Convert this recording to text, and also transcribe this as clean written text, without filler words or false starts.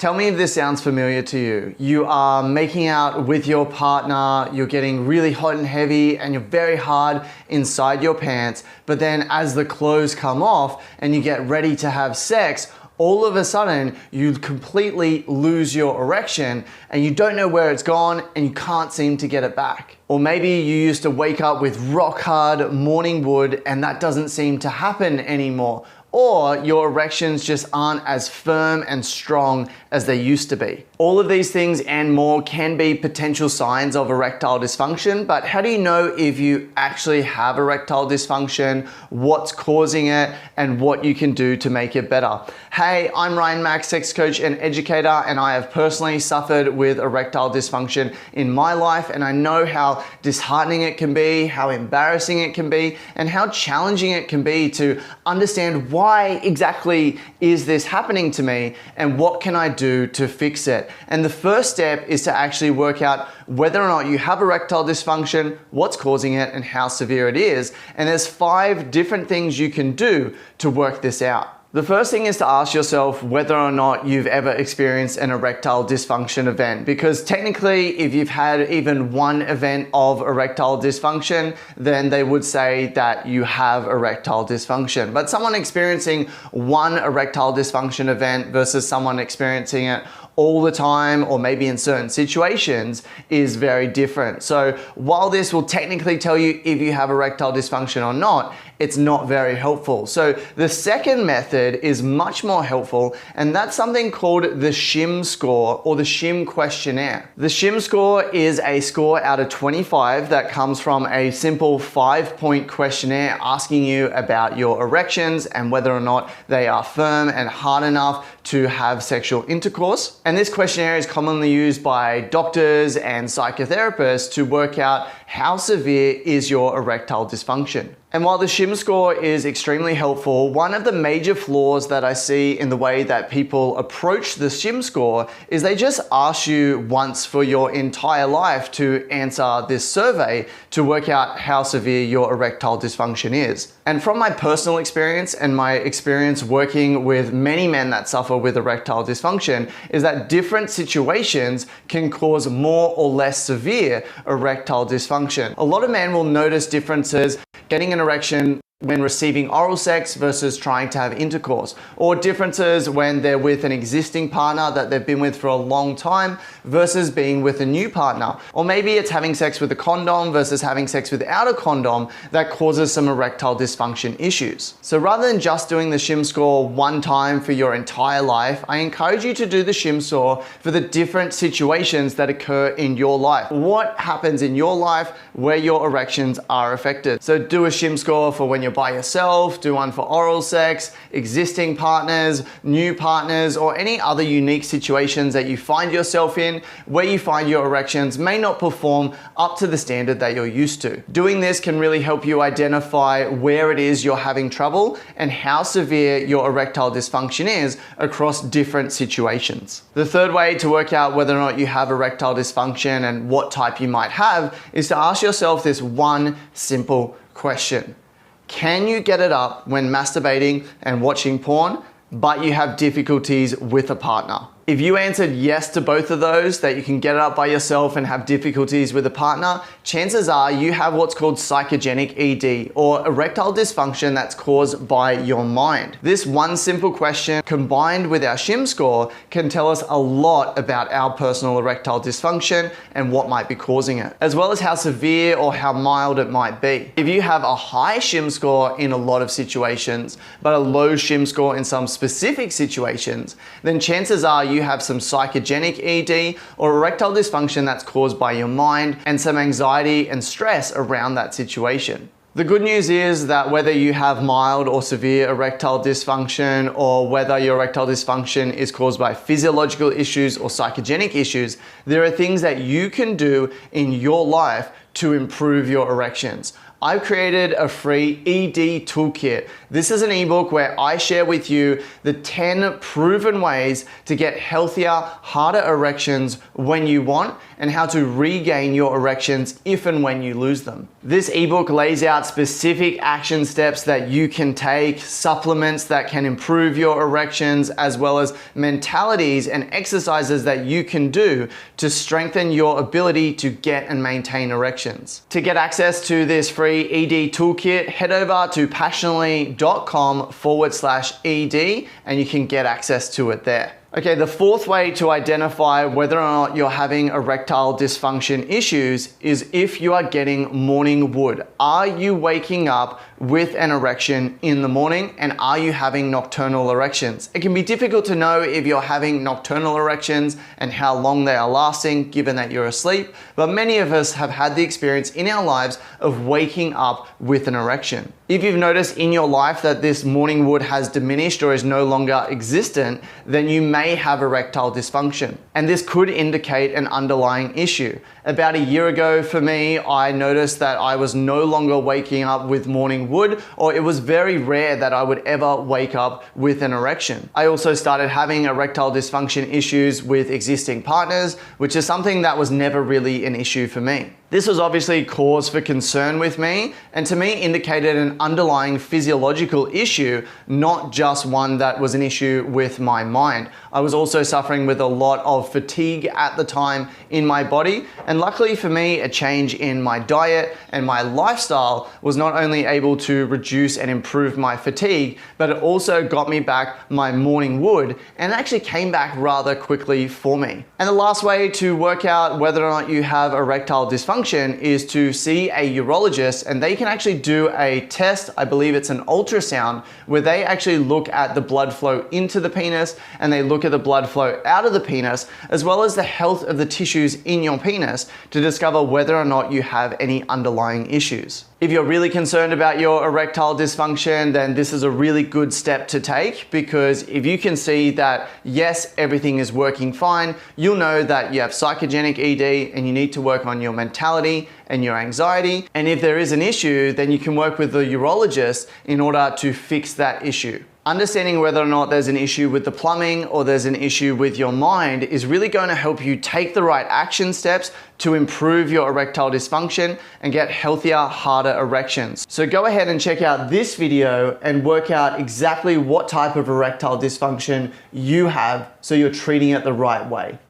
Tell me if this sounds familiar to you. You are making out with your partner, you're getting really hot and heavy, and you're very hard inside your pants, but then as the clothes come off and you get ready to have sex, all of a sudden you completely lose your erection and you don't know where it's gone and you can't seem to get it back. Or maybe you used to wake up with rock hard morning wood and that doesn't seem to happen anymore. Or your erections just aren't as firm and strong as they used to be. All of these things and more can be potential signs of erectile dysfunction, but how do you know if you actually have erectile dysfunction, what's causing it, and what you can do to make it better? Hey, I'm Ryan Mack, sex coach and educator, and I have personally suffered with erectile dysfunction in my life, and I know how disheartening it can be, how embarrassing it can be, and how challenging it can be to understand why exactly is this happening to me and what can I do to fix it. And the first step is to actually work out whether or not you have erectile dysfunction, what's causing it, and how severe it is. And there's 5 different things you can do to work this out. The first thing is to ask yourself whether or not you've ever experienced an erectile dysfunction event, because technically if you've had even one event of erectile dysfunction, then they would say that you have erectile dysfunction. But someone experiencing one erectile dysfunction event versus someone experiencing it all the time or maybe in certain situations is very different. So while this will technically tell you if you have erectile dysfunction or not, it's not very helpful. So the second method is much more helpful, and that's something called the SHIM score or the SHIM questionnaire. The SHIM score is a score out of 25 that comes from a simple 5-point questionnaire asking you about your erections and whether or not they are firm and hard enough to have sexual intercourse. And this questionnaire is commonly used by doctors and psychotherapists to work out how severe is your erectile dysfunction. And while the SHIM score is extremely helpful, one of the major flaws that I see in the way that people approach the SHIM score is they just ask you once for your entire life to answer this survey to work out how severe your erectile dysfunction is. And from my personal experience and my experience working with many men that suffer with erectile dysfunction is that different situations can cause more or less severe erectile dysfunction. A lot of men will notice differences getting an erection when receiving oral sex versus trying to have intercourse, or differences when they're with an existing partner that they've been with for a long time versus being with a new partner. Or maybe it's having sex with a condom versus having sex without a condom that causes some erectile dysfunction issues. So rather than just doing the SHIM score one time for your entire life, I encourage you to do the SHIM score for the different situations that occur in your life. What happens in your life where your erections are affected? So do a SHIM score for when you're by yourself, do one for oral sex, existing partners, new partners, or any other unique situations that you find yourself in where you find your erections may not perform up to the standard that you're used to. Doing this can really help you identify where it is you're having trouble and how severe your erectile dysfunction is across different situations. The third way to work out whether or not you have erectile dysfunction and what type you might have is to ask yourself this one simple question. Can you get it up when masturbating and watching porn, but you have difficulties with a partner? If you answered yes to both of those, that you can get it up by yourself and have difficulties with a partner, chances are you have what's called psychogenic ED, or erectile dysfunction that's caused by your mind. This one simple question combined with our SHIM score can tell us a lot about our personal erectile dysfunction and what might be causing it, as well as how severe or how mild it might be. If you have a high SHIM score in a lot of situations, but a low SHIM score in some specific situations, then chances are you have some psychogenic ED or erectile dysfunction that's caused by your mind and some anxiety and stress around that situation. The good news is that whether you have mild or severe erectile dysfunction, or whether your erectile dysfunction is caused by physiological issues or psychogenic issues, there are things that you can do in your life to improve your erections. I've created a free ED toolkit This is an ebook where I share with you the 10 proven ways to get healthier, harder erections when you want, and how to regain your erections if and when you lose them. This ebook lays out specific action steps that you can take, supplements that can improve your erections, as well as mentalities and exercises that you can do to strengthen your ability to get and maintain erections. To get access to this free ED toolkit, head over to passionately.com/ED and you can get access to it there. Okay, the fourth way to identify whether or not you're having erectile dysfunction issues is if you are getting morning wood. Are you waking up with an erection in the morning, and are you having nocturnal erections? It can be difficult to know if you're having nocturnal erections and how long they are lasting given that you're asleep, but many of us have had the experience in our lives of waking up with an erection. If you've noticed in your life that this morning wood has diminished or is no longer existent, then you may have erectile dysfunction. And this could indicate an underlying issue. About a year ago for me, I noticed that I was no longer waking up with morning wood, or it was very rare that I would ever wake up with an erection. I also started having erectile dysfunction issues with existing partners, which is something that was never really an issue for me. This was obviously cause for concern with me, and to me indicated an underlying physiological issue, not just one that was an issue with my mind. I was also suffering with a lot of fatigue at the time in my body, and luckily for me, a change in my diet and my lifestyle was not only able to reduce and improve my fatigue, but it also got me back my morning wood, and it actually came back rather quickly for me. And the last way to work out whether or not you have erectile dysfunction is to see a urologist, and they can actually do a test, I believe it's an ultrasound, where they actually look at the blood flow into the penis and they look at the blood flow out of the penis, as well as the health of the tissues in your penis to discover whether or not you have any underlying issues. If you're really concerned about your erectile dysfunction, then this is a really good step to take, because if you can see that, yes, everything is working fine, you'll know that you have psychogenic ED and you need to work on your mentality and your anxiety. And if there is an issue, then you can work with the urologist in order to fix that issue. Understanding whether or not there's an issue with the plumbing or there's an issue with your mind is really going to help you take the right action steps to improve your erectile dysfunction and get healthier, harder erections. So go ahead and check out this video and work out exactly what type of erectile dysfunction you have so you're treating it the right way.